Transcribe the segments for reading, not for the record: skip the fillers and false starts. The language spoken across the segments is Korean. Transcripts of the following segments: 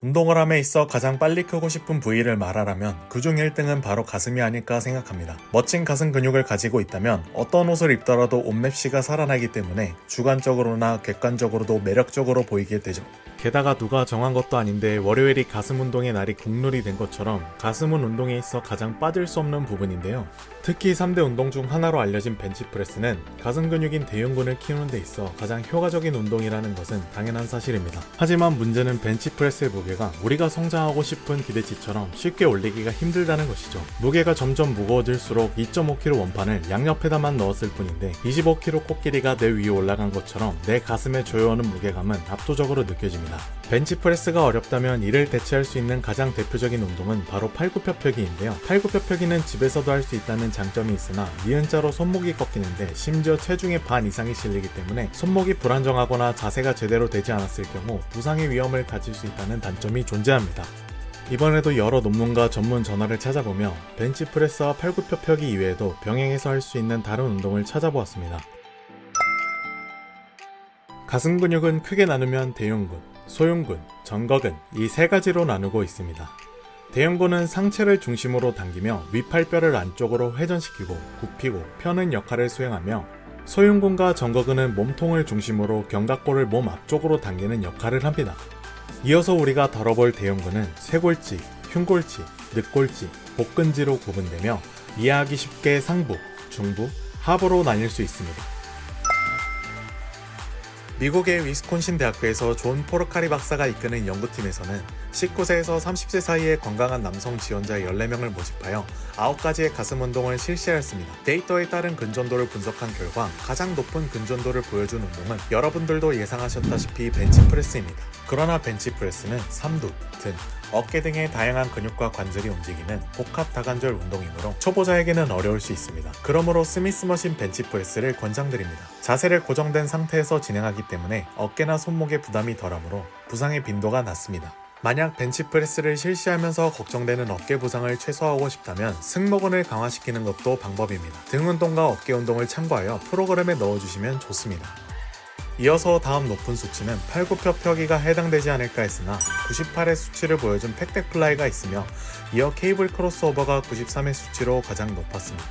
운동을 함에 있어 가장 빨리 크고 싶은 부위를 말하라면 그중 1등은 바로 가슴이 아닐까 생각합니다. 멋진 가슴 근육을 가지고 있다면 어떤 옷을 입더라도 옷맵시가 살아나기 때문에 주관적으로나 객관적으로도 매력적으로 보이게 되죠. 게다가 누가 정한 것도 아닌데 월요일이 가슴 운동의 날이 국룰이 된 것처럼 가슴은 운동에 있어 가장 빠질 수 없는 부분인데요. 특히 3대 운동 중 하나로 알려진 벤치프레스는 가슴 근육인 대흉근을 키우는 데 있어 가장 효과적인 운동이라는 것은 당연한 사실입니다. 하지만 문제는 벤치프레스의 무게가 우리가 성장하고 싶은 기대치처럼 쉽게 올리기가 힘들다는 것이죠. 무게가 점점 무거워질수록 2.5kg 원판을 양옆에다만 넣었을 뿐인데 25kg 코끼리가 내 위에 올라간 것처럼 내 가슴에 조여오는 무게감은 압도적으로 느껴집니다. 벤치프레스가 어렵다면 이를 대체할 수 있는 가장 대표적인 운동은 바로 팔굽혀펴기인데요. 팔굽혀펴기는 집에서도 할 수 있다는 장점이 있으나 니은자로 손목이 꺾이는데 심지어 체중의 반 이상이 실리기 때문에 손목이 불안정하거나 자세가 제대로 되지 않았을 경우 부상의 위험을 가질 수 있다는 단점이 존재합니다. 이번에도 여러 논문과 전문 저널을 찾아보며 벤치프레스와 팔굽혀펴기 이외에도 병행해서 할 수 있는 다른 운동을 찾아보았습니다. 가슴 근육은 크게 나누면 대흉근, 소흉근, 전거근 이 세 가지로 나누고 있습니다. 대흉근은 상체를 중심으로 당기며 윗팔뼈를 안쪽으로 회전시키고 굽히고 펴는 역할을 수행하며 소흉근과 전거근은 몸통을 중심으로 견갑골을 몸 앞쪽으로 당기는 역할을 합니다. 이어서 우리가 다뤄볼 대흉근은 쇄골지, 흉골지, 늑골지, 복근지로 구분되며 이해하기 쉽게 상부, 중부, 하부로 나뉠 수 있습니다. 미국의 위스콘신 대학교에서 존 포르카리 박사가 이끄는 연구팀에서는 19세에서 30세 사이의 건강한 남성 지원자 14명을 모집하여 9가지의 가슴 운동을 실시하였습니다. 데이터에 따른 근전도를 분석한 결과 가장 높은 근전도를 보여준 운동은 여러분들도 예상하셨다시피 벤치프레스입니다. 그러나 벤치프레스는 삼두, 등, 어깨 등의 다양한 근육과 관절이 움직이는 복합 다관절 운동이므로 초보자에게는 어려울 수 있습니다. 그러므로 스미스 머신 벤치프레스를 권장드립니다. 자세를 고정된 상태에서 진행하기 때문에 어깨나 손목에 부담이 덜하므로 부상의 빈도가 낮습니다. 만약 벤치프레스를 실시하면서 걱정되는 어깨 부상을 최소화하고 싶다면 승모근을 강화시키는 것도 방법입니다. 등 운동과 어깨 운동을 참고하여 프로그램에 넣어주시면 좋습니다. 이어서 다음 높은 수치는 팔굽혀펴기가 해당되지 않을까 했으나 98의 수치를 보여준 팩덱플라이가 있으며 이어 케이블 크로스오버가 93의 수치로 가장 높았습니다.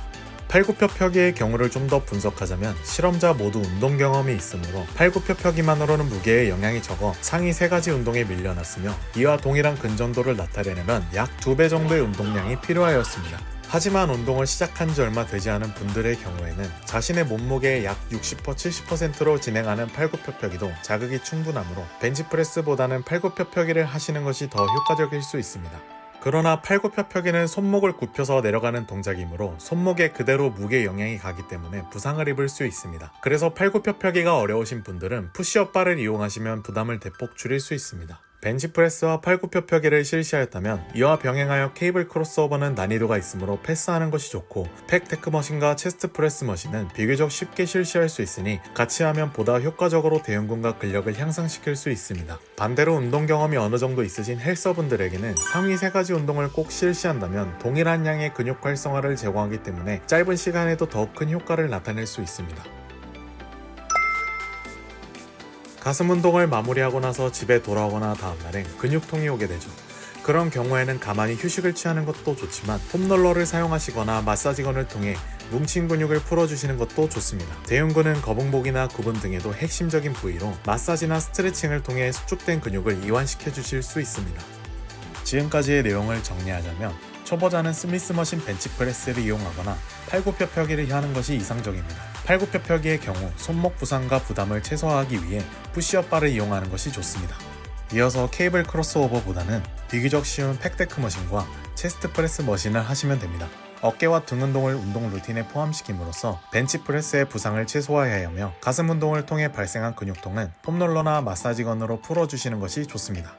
팔굽혀펴기의 경우를 좀 더 분석하자면 실험자 모두 운동 경험이 있으므로 팔굽혀펴기만으로는 무게에 영향이 적어 상위 3가지 운동에 밀려났으며 이와 동일한 근전도를 나타내려면 약 2배 정도의 운동량이 필요하였습니다. 하지만 운동을 시작한 지 얼마 되지 않은 분들의 경우에는 자신의 몸무게의 약 60-70%로 진행하는 팔굽혀펴기도 자극이 충분하므로 벤치프레스보다는 팔굽혀펴기를 하시는 것이 더 효과적일 수 있습니다. 그러나 팔굽혀펴기는 손목을 굽혀서 내려가는 동작이므로 손목에 그대로 무게 영향이 가기 때문에 부상을 입을 수 있습니다. 그래서 팔굽혀펴기가 어려우신 분들은 푸시업 바를 이용하시면 부담을 대폭 줄일 수 있습니다. 벤치프레스와 팔굽혀펴기를 실시하였다면 이와 병행하여 케이블 크로스오버는 난이도가 있으므로 패스하는 것이 좋고 팩테크 머신과 체스트 프레스 머신은 비교적 쉽게 실시할 수 있으니 같이 하면 보다 효과적으로 대흉근과 근력을 향상시킬 수 있습니다. 반대로 운동 경험이 어느 정도 있으신 헬서분들에게는 상위 3가지 운동을 꼭 실시한다면 동일한 양의 근육 활성화를 제공하기 때문에 짧은 시간에도 더 큰 효과를 나타낼 수 있습니다. 가슴 운동을 마무리하고 나서 집에 돌아오거나 다음날엔 근육통이 오게 되죠. 그런 경우에는 가만히 휴식을 취하는 것도 좋지만 폼롤러를 사용하시거나 마사지건을 통해 뭉친 근육을 풀어주시는 것도 좋습니다. 대흉근은 거북목이나 구분 등에도 핵심적인 부위로 마사지나 스트레칭을 통해 수축된 근육을 이완시켜 주실 수 있습니다. 지금까지의 내용을 정리하자면 초보자는 스미스 머신 벤치프레스를 이용하거나 팔굽혀펴기를 하는 것이 이상적입니다. 팔굽혀펴기의 경우 손목 부상과 부담을 최소화하기 위해 푸시업 바를 이용하는 것이 좋습니다. 이어서 케이블 크로스오버보다는 비교적 쉬운 팩데크 머신과 체스트 프레스 머신을 하시면 됩니다. 어깨와 등 운동을 운동 루틴에 포함시킴으로써 벤치프레스의 부상을 최소화해야 하며 가슴 운동을 통해 발생한 근육통은 폼롤러나 마사지건으로 풀어주시는 것이 좋습니다.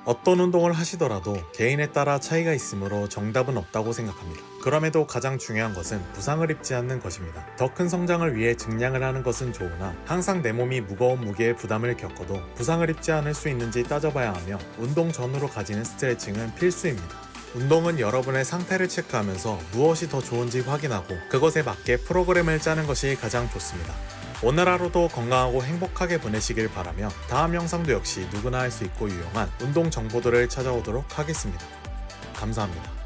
어떤 운동을 하시더라도 개인에 따라 차이가 있으므로 정답은 없다고 생각합니다. 그럼에도 가장 중요한 것은 부상을 입지 않는 것입니다. 더 큰 성장을 위해 증량을 하는 것은 좋으나 항상 내 몸이 무거운 무게의 부담을 겪어도 부상을 입지 않을 수 있는지 따져봐야 하며 운동 전후로 가지는 스트레칭은 필수입니다. 운동은 여러분의 상태를 체크하면서 무엇이 더 좋은지 확인하고 그것에 맞게 프로그램을 짜는 것이 가장 좋습니다. 오늘 하루도 건강하고 행복하게 보내시길 바라며 다음 영상도 역시 누구나 할 수 있고 유용한 운동 정보들을 찾아오도록 하겠습니다. 감사합니다.